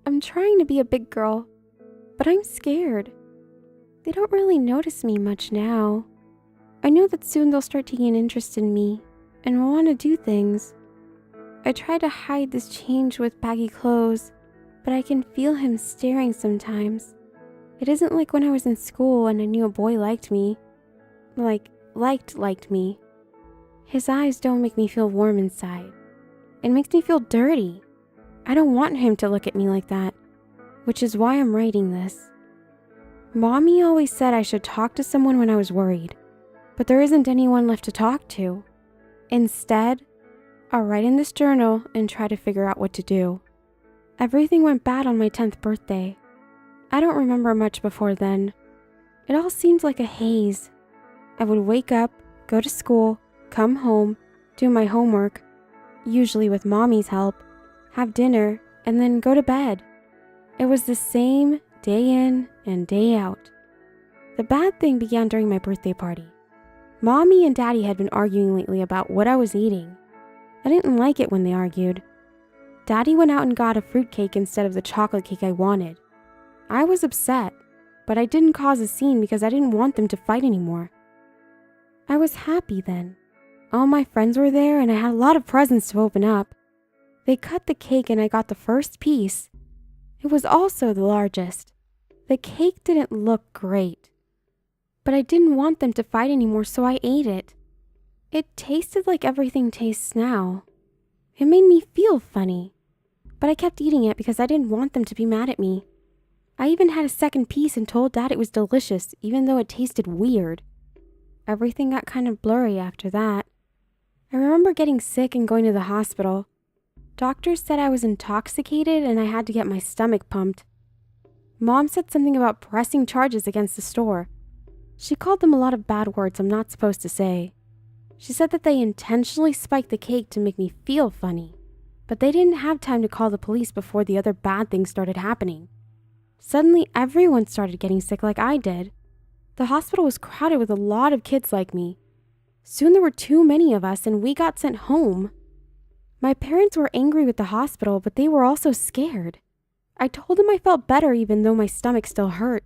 I'm trying to be a big girl, but I'm scared. They don't really notice me much now. I know that soon they'll start taking an interest in me and will want to do things. I try to hide this change with baggy clothes, but I can feel him staring sometimes. It isn't like when I was in school and I knew a boy liked me. Liked me. His eyes don't make me feel warm inside. It makes me feel dirty. I don't want him to look at me like that, which is why I'm writing this. Mommy always said I should talk to someone when I was worried, but there isn't anyone left to talk to. Instead, I'll write in this journal and try to figure out what to do. Everything went bad on my 10th birthday. I don't remember much before then. It all seemed like a haze. I would wake up, go to school, come home, do my homework, usually with Mommy's help, have dinner, and then go to bed. It was the same day in and day out. The bad thing began during my birthday party. Mommy and Daddy had been arguing lately about what I was eating. I didn't like it when they argued. Daddy went out and got a fruitcake instead of the chocolate cake I wanted. I was upset, but I didn't cause a scene because I didn't want them to fight anymore. I was happy then. All my friends were there and I had a lot of presents to open up. They cut the cake and I got the first piece. It was also the largest. The cake didn't look great, but I didn't want them to fight anymore, so I ate it. It tasted like everything tastes now. It made me feel funny, but I kept eating it because I didn't want them to be mad at me. I even had a second piece and told Dad it was delicious, even though it tasted weird. Everything got kind of blurry after that. I remember getting sick and going to the hospital. Doctors said I was intoxicated and I had to get my stomach pumped. Mom said something about pressing charges against the store. She called them a lot of bad words I'm not supposed to say. She said that they intentionally spiked the cake to make me feel funny, but they didn't have time to call the police before the other bad things started happening. Suddenly, everyone started getting sick like I did. The hospital was crowded with a lot of kids like me. Soon there were too many of us and we got sent home. My parents were angry with the hospital, but they were also scared. I told them I felt better even though my stomach still hurt.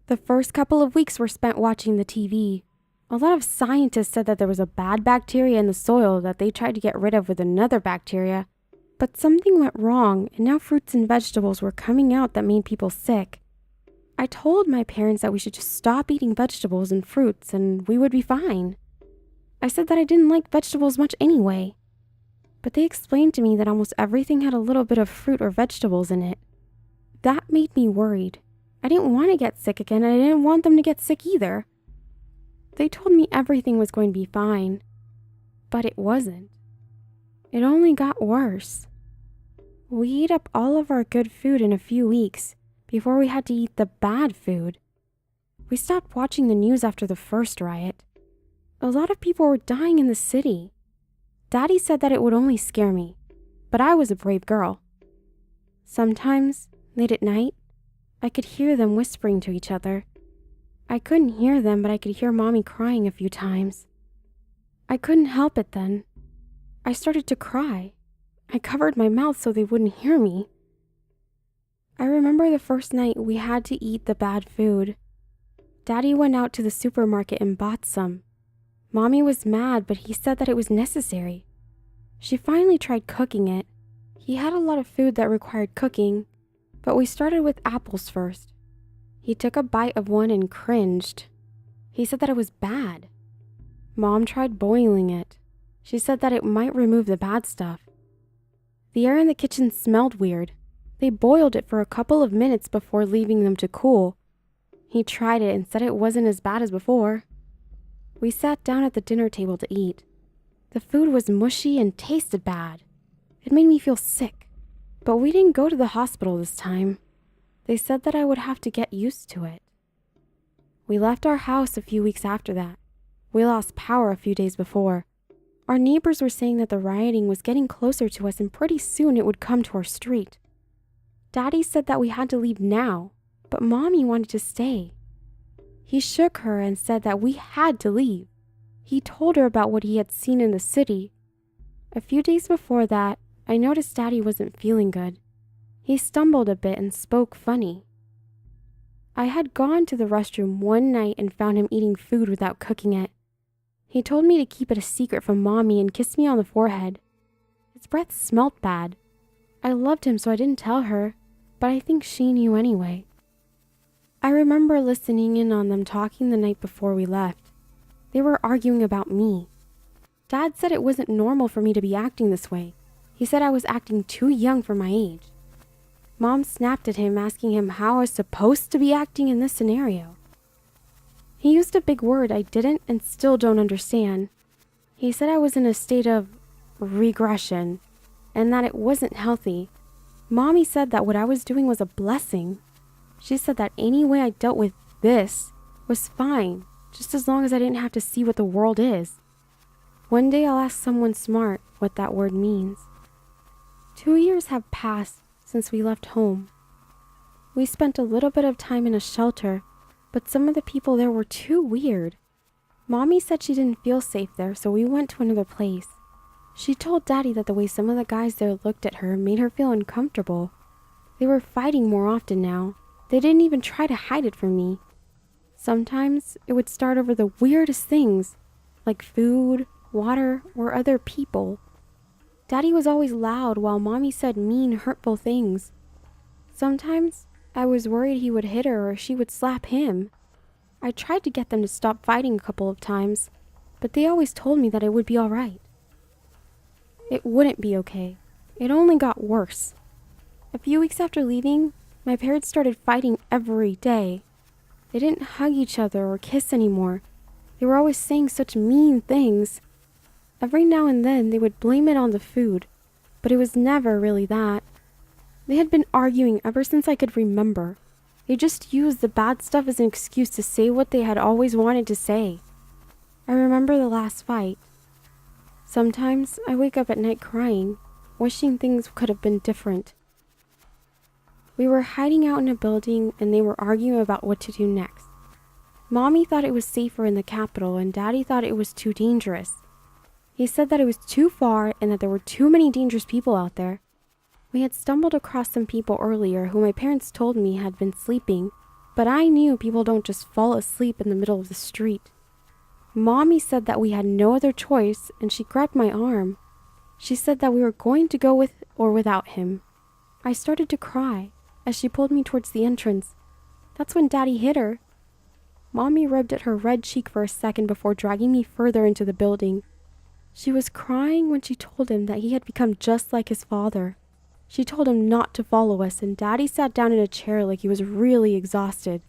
The first couple of weeks were spent watching the TV. A lot of scientists said that there was a bad bacteria in the soil that they tried to get rid of with another bacteria. But something went wrong, and now fruits and vegetables were coming out that made people sick. I told my parents that we should just stop eating vegetables and fruits and we would be fine. I said that I didn't like vegetables much anyway. But they explained to me that almost everything had a little bit of fruit or vegetables in it. That made me worried. I didn't want to get sick again, and I didn't want them to get sick either. They told me everything was going to be fine, but it wasn't. It only got worse. We ate up all of our good food in a few weeks before we had to eat the bad food. We stopped watching the news after the first riot. A lot of people were dying in the city. Daddy said that it would only scare me, but I was a brave girl. Sometimes, late at night, I could hear them whispering to each other. I couldn't hear them, but I could hear Mommy crying a few times. I couldn't help it then. I started to cry. I covered my mouth so they wouldn't hear me. I remember the first night we had to eat the bad food. Daddy went out to the supermarket and bought some. Mommy was mad, but he said that it was necessary. She finally tried cooking it. He had a lot of food that required cooking, but we started with apples first. He took a bite of one and cringed. He said that it was bad. Mom tried boiling it. She said that it might remove the bad stuff. The air in the kitchen smelled weird. They boiled it for a couple of minutes before leaving them to cool. He tried it and said it wasn't as bad as before. We sat down at the dinner table to eat. The food was mushy and tasted bad. It made me feel sick, but we didn't go to the hospital this time. They said that I would have to get used to it. We left our house a few weeks after that. We lost power a few days before. Our neighbors were saying that the rioting was getting closer to us and pretty soon it would come to our street. Daddy said that we had to leave now, but Mommy wanted to stay. He shook her and said that we had to leave. He told her about what he had seen in the city. A few days before that, I noticed Daddy wasn't feeling good. He stumbled a bit and spoke funny. I had gone to the restroom one night and found him eating food without cooking it. He told me to keep it a secret from Mommy and kissed me on the forehead. His breath smelled bad. I loved him, so I didn't tell her, but I think she knew anyway. I remember listening in on them talking the night before we left. They were arguing about me. Dad said it wasn't normal for me to be acting this way. He said I was acting too young for my age. Mom snapped at him, asking him how I was supposed to be acting in this scenario. He used a big word I didn't and still don't understand. He said I was in a state of regression and that it wasn't healthy. Mommy said that what I was doing was a blessing. She said that any way I dealt with this was fine, just as long as I didn't have to see what the world is. One day I'll ask someone smart what that word means. 2 years have passed since we left home. We spent a little bit of time in a shelter, but some of the people there were too weird. Mommy said she didn't feel safe there, so we went to another place. She told Daddy that the way some of the guys there looked at her made her feel uncomfortable. They were fighting more often now. They didn't even try to hide it from me. Sometimes it would start over the weirdest things, like food, water, or other people. Daddy was always loud while Mommy said mean, hurtful things. Sometimes I was worried he would hit her or she would slap him. I tried to get them to stop fighting a couple of times, but they always told me that it would be all right. It wouldn't be okay. It only got worse. A few weeks after leaving, my parents started fighting every day. They didn't hug each other or kiss anymore. They were always saying such mean things. Every now and then they would blame it on the food, but it was never really that. They had been arguing ever since I could remember. They just used the bad stuff as an excuse to say what they had always wanted to say. I remember the last fight. Sometimes I wake up at night crying, wishing things could have been different. We were hiding out in a building and they were arguing about what to do next. Mommy thought it was safer in the capital and Daddy thought it was too dangerous. He said that it was too far and that there were too many dangerous people out there. We had stumbled across some people earlier who my parents told me had been sleeping, but I knew people don't just fall asleep in the middle of the street. Mommy said that we had no other choice and she grabbed my arm. She said that we were going to go with or without him. I started to cry as she pulled me towards the entrance. That's when Daddy hit her. Mommy rubbed at her red cheek for a second before dragging me further into the building. She was crying when she told him that he had become just like his father. She told him not to follow us and Daddy sat down in a chair like he was really exhausted.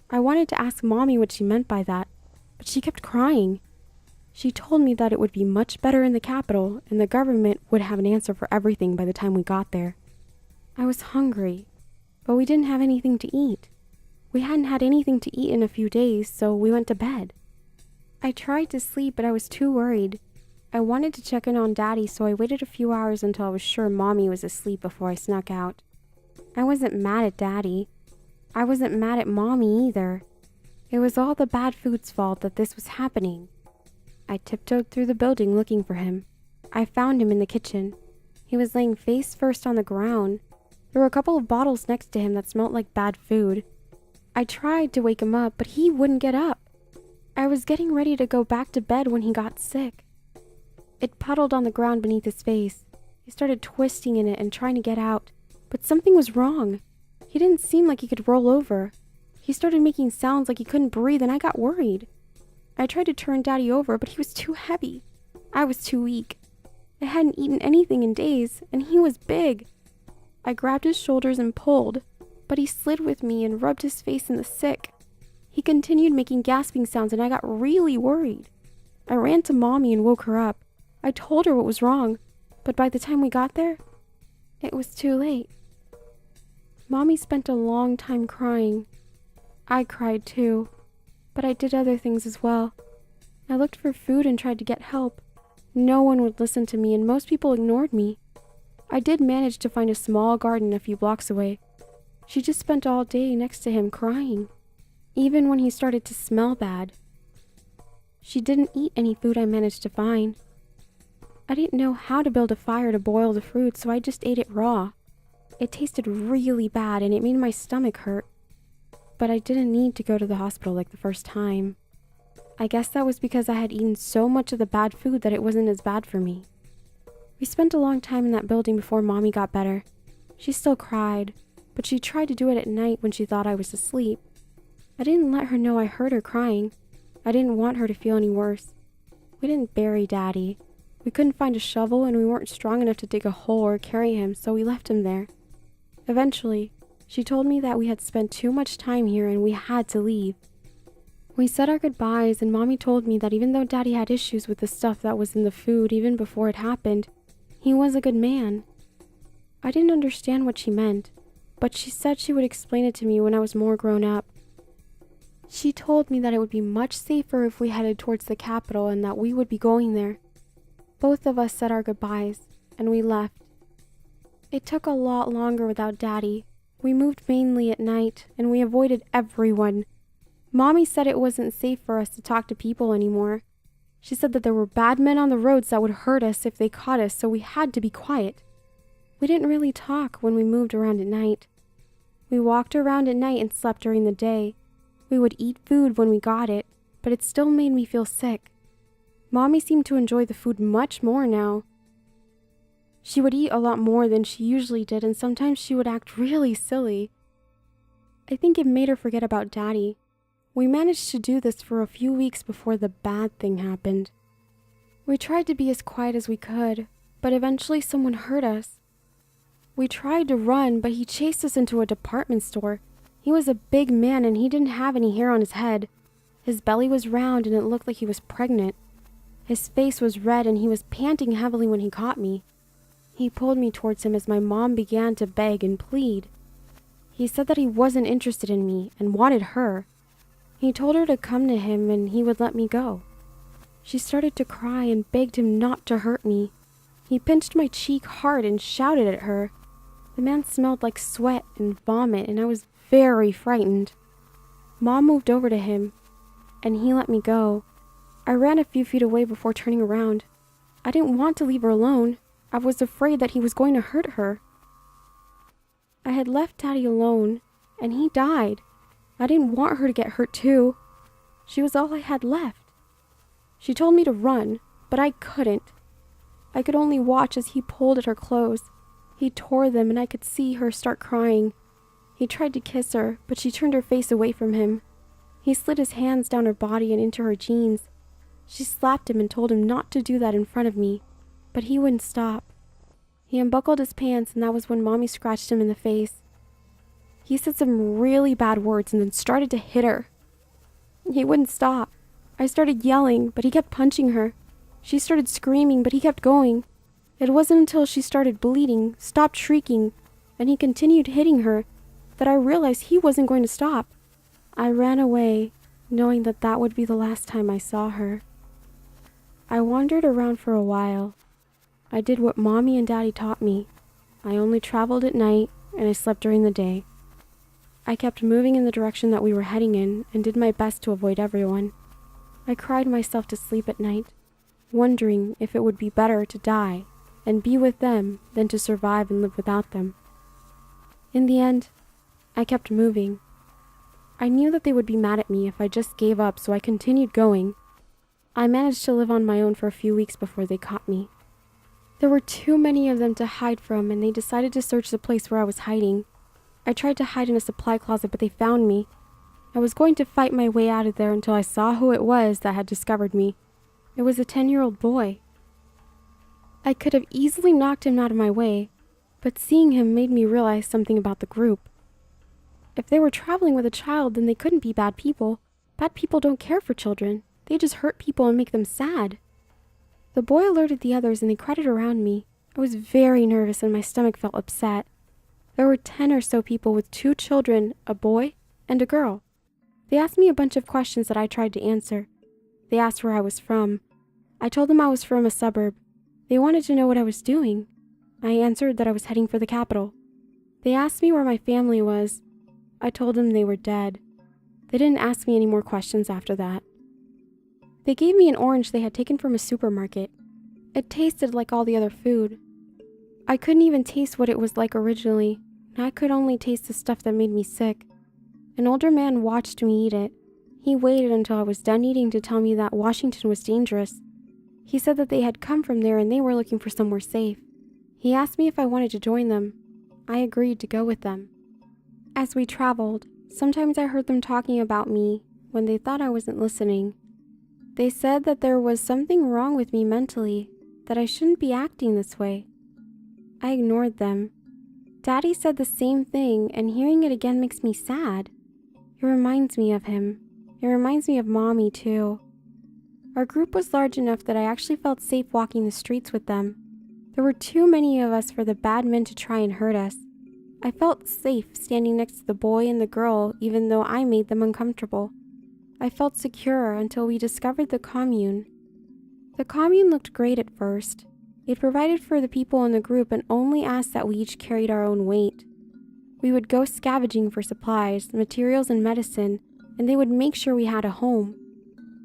I wanted to ask Mommy what she meant by that, but she kept crying. She told me that it would be much better in the capital and the government would have an answer for everything by the time we got there. I was hungry, but we didn't have anything to eat. We hadn't had anything to eat in a few days, so we went to bed. I tried to sleep, but I was too worried. I wanted to check in on Daddy, so I waited a few hours until I was sure Mommy was asleep before I snuck out. I wasn't mad at Daddy. I wasn't mad at Mommy either. It was all the bad food's fault that this was happening. I tiptoed through the building looking for him. I found him in the kitchen. He was laying face first on the ground. There were a couple of bottles next to him that smelled like bad food. I tried to wake him up, but he wouldn't get up. I was getting ready to go back to bed when he got sick. It puddled on the ground beneath his face. He started twisting in it and trying to get out, but something was wrong. He didn't seem like he could roll over. He started making sounds like he couldn't breathe, and I got worried. I tried to turn Daddy over, but he was too heavy. I was too weak. I hadn't eaten anything in days, and he was big. I grabbed his shoulders and pulled, but he slid with me and rubbed his face in the sick. He continued making gasping sounds, and I got really worried. I ran to Mommy and woke her up. I told her what was wrong, but by the time we got there, it was too late. Mommy spent a long time crying. I cried too, but I did other things as well. I looked for food and tried to get help. No one would listen to me and most people ignored me. I did manage to find a small garden a few blocks away. She just spent all day next to him crying. even when he started to smell bad. She didn't eat any food I managed to find. I didn't know how to build a fire to boil the fruit, so I just ate it raw. It tasted really bad and it made my stomach hurt. But I didn't need to go to the hospital like the first time. I guess that was because I had eaten so much of the bad food that it wasn't as bad for me. We spent a long time in that building before Mommy got better. She still cried, but she tried to do it at night when she thought I was asleep. I didn't let her know I heard her crying. I didn't want her to feel any worse. We didn't bury Daddy. We couldn't find a shovel and we weren't strong enough to dig a hole or carry him, so we left him there. Eventually, she told me that we had spent too much time here and we had to leave. We said our goodbyes and Mommy told me that even though Daddy had issues with the stuff that was in the food even before it happened, he was a good man. I didn't understand what she meant, but she said she would explain it to me when I was more grown up. She told me that it would be much safer if we headed towards the capital and that we would be going there. Both of us said our goodbyes, and we left. It took a lot longer without Daddy. We moved mainly at night, and we avoided everyone. Mommy said it wasn't safe for us to talk to people anymore. She said that there were bad men on the roads that would hurt us if they caught us, so we had to be quiet. We didn't really talk when we moved around at night. We walked around at night and slept during the day. We would eat food when we got it, but it still made me feel sick. Mommy seemed to enjoy the food much more now. She would eat a lot more than she usually did, and sometimes she would act really silly. I think it made her forget about Daddy. We managed to do this for a few weeks before the bad thing happened. We tried to be as quiet as we could, but eventually someone hurt us. We tried to run, but he chased us into a department store. He was a big man and he didn't have any hair on his head. His belly was round and it looked like he was pregnant. His face was red and he was panting heavily when he caught me. He pulled me towards him as my mom began to beg and plead. He said that he wasn't interested in me and wanted her. He told her to come to him and he would let me go. She started to cry and begged him not to hurt me. He pinched my cheek hard and shouted at her. The man smelled like sweat and vomit and I was very frightened. Mom moved over to him and he let me go. I ran a few feet away before turning around. I didn't want to leave her alone. I was afraid that he was going to hurt her. I had left Daddy alone and he died. I didn't want her to get hurt too. She was all I had left. She told me to run, but I couldn't. I could only watch as he pulled at her clothes. He tore them and I could see her start crying. He tried to kiss her, but she turned her face away from him. He slid his hands down her body and into her jeans. She slapped him and told him not to do that in front of me, but he wouldn't stop. He unbuckled his pants and that was when Mommy scratched him in the face. He said some really bad words and then started to hit her. He wouldn't stop. I started yelling, but he kept punching her. She started screaming, but he kept going. It wasn't until she started bleeding, stopped shrieking, and he continued hitting her that I realized he wasn't going to stop. I ran away, knowing that that would be the last time I saw her. I wandered around for a while. I did what Mommy and Daddy taught me. I only traveled at night, and I slept during the day. I kept moving in the direction that we were heading in and did my best to avoid everyone. I cried myself to sleep at night, wondering if it would be better to die and be with them than to survive and live without them. In the end, I kept moving. I knew that they would be mad at me if I just gave up, so I continued going. I managed to live on my own for a few weeks before they caught me. There were too many of them to hide from, and they decided to search the place where I was hiding. I tried to hide in a supply closet, but they found me. I was going to fight my way out of there until I saw who it was that had discovered me. It was a 10-year-old boy. I could have easily knocked him out of my way, but seeing him made me realize something about the group. If they were traveling with a child, then they couldn't be bad people. Bad people don't care for children. They just hurt people and make them sad. The boy alerted the others and they crowded around me. I was very nervous and my stomach felt upset. There were 10 or so people with 2 children, a boy and a girl. They asked me a bunch of questions that I tried to answer. They asked where I was from. I told them I was from a suburb. They wanted to know what I was doing. I answered that I was heading for the capital. They asked me where my family was. I told them they were dead. They didn't ask me any more questions after that. They gave me an orange they had taken from a supermarket. It tasted like all the other food. I couldn't even taste what it was like originally, and I could only taste the stuff that made me sick. An older man watched me eat it. He waited until I was done eating to tell me that Washington was dangerous. He said that they had come from there and they were looking for somewhere safe. He asked me if I wanted to join them. I agreed to go with them. As we traveled, sometimes I heard them talking about me when they thought I wasn't listening. They said that there was something wrong with me mentally, that I shouldn't be acting this way. I ignored them. Daddy said the same thing, and hearing it again makes me sad. It reminds me of him. It reminds me of Mommy, too. Our group was large enough that I actually felt safe walking the streets with them. There were too many of us for the bad men to try and hurt us. I felt safe standing next to the boy and the girl, even though I made them uncomfortable. I felt secure until we discovered the commune. The commune looked great at first. It provided for the people in the group and only asked that we each carried our own weight. We would go scavenging for supplies, materials, and medicine, and they would make sure we had a home.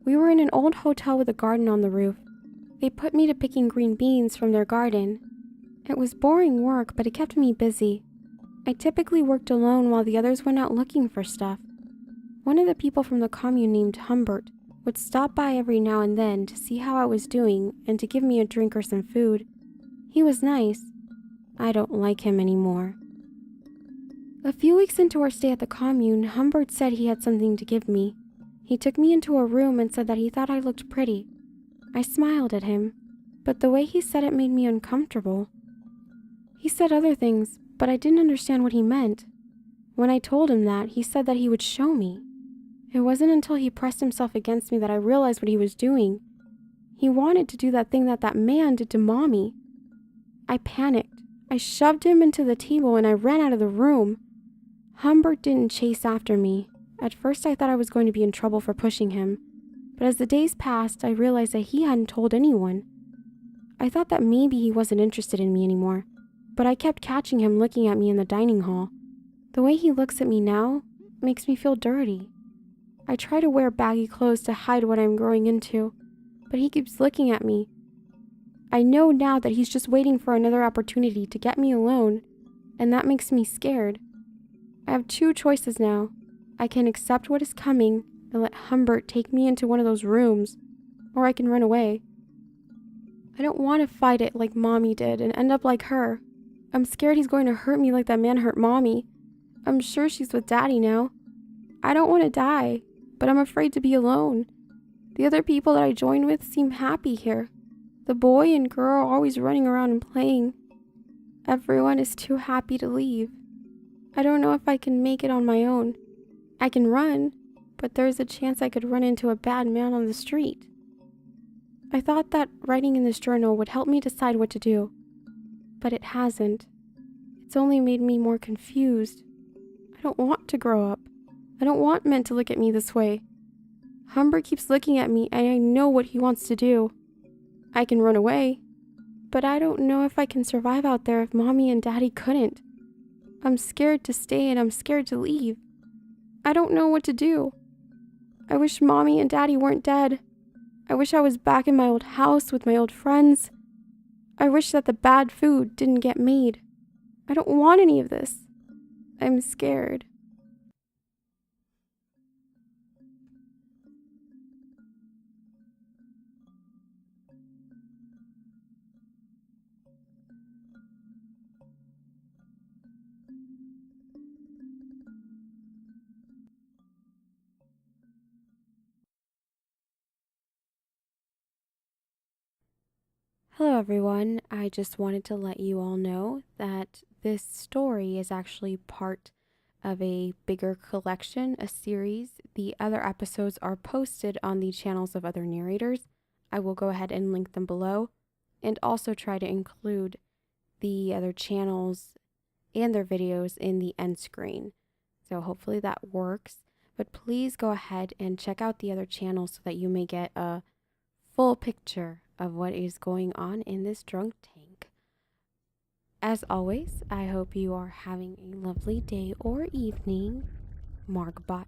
We were in an old hotel with a garden on the roof. They put me to picking green beans from their garden. It was boring work, but it kept me busy. I typically worked alone while the others went out looking for stuff. One of the people from the commune named Humbert would stop by every now and then to see how I was doing and to give me a drink or some food. He was nice. I don't like him anymore. A few weeks into our stay at the commune, Humbert said he had something to give me. He took me into a room and said that he thought I looked pretty. I smiled at him, but the way he said it made me uncomfortable. He said other things, but I didn't understand what he meant. When I told him that, he said that he would show me. It wasn't until he pressed himself against me that I realized what he was doing. He wanted to do that thing that man did to Mommy. I panicked. I shoved him into the table and I ran out of the room. Humbert didn't chase after me. At first I thought I was going to be in trouble for pushing him, but as the days passed, I realized that he hadn't told anyone. I thought that maybe he wasn't interested in me anymore, but I kept catching him looking at me in the dining hall. The way he looks at me now makes me feel dirty. I try to wear baggy clothes to hide what I'm growing into, but he keeps looking at me. I know now that he's just waiting for another opportunity to get me alone, and that makes me scared. I have two choices now. I can accept what is coming and let Humbert take me into one of those rooms, or I can run away. I don't want to fight it like Mommy did and end up like her. I'm scared he's going to hurt me like that man hurt Mommy. I'm sure she's with Daddy now. I don't want to die, but I'm afraid to be alone. The other people that I joined with seem happy here. The boy and girl are always running around and playing. Everyone is too happy to leave. I don't know if I can make it on my own. I can run, but there's a chance I could run into a bad man on the street. I thought that writing in this journal would help me decide what to do, but it hasn't. It's only made me more confused. I don't want to grow up. I don't want men to look at me this way. Humbert keeps looking at me and I know what he wants to do. I can run away, but I don't know if I can survive out there if Mommy and Daddy couldn't. I'm scared to stay and I'm scared to leave. I don't know what to do. I wish Mommy and Daddy weren't dead. I wish I was back in my old house with my old friends. I wish that the bad food didn't get made. I don't want any of this. I'm scared. Hello everyone, I just wanted to let you all know that this story is actually part of a bigger collection, a series. The other episodes are posted on the channels of other narrators. I will go ahead and link them below and also try to include the other channels and their videos in the end screen. So hopefully that works, but please go ahead and check out the other channels so that you may get a full picture of what is going on in this drunk tank. As always, I hope you are having a lovely day or evening. Margbot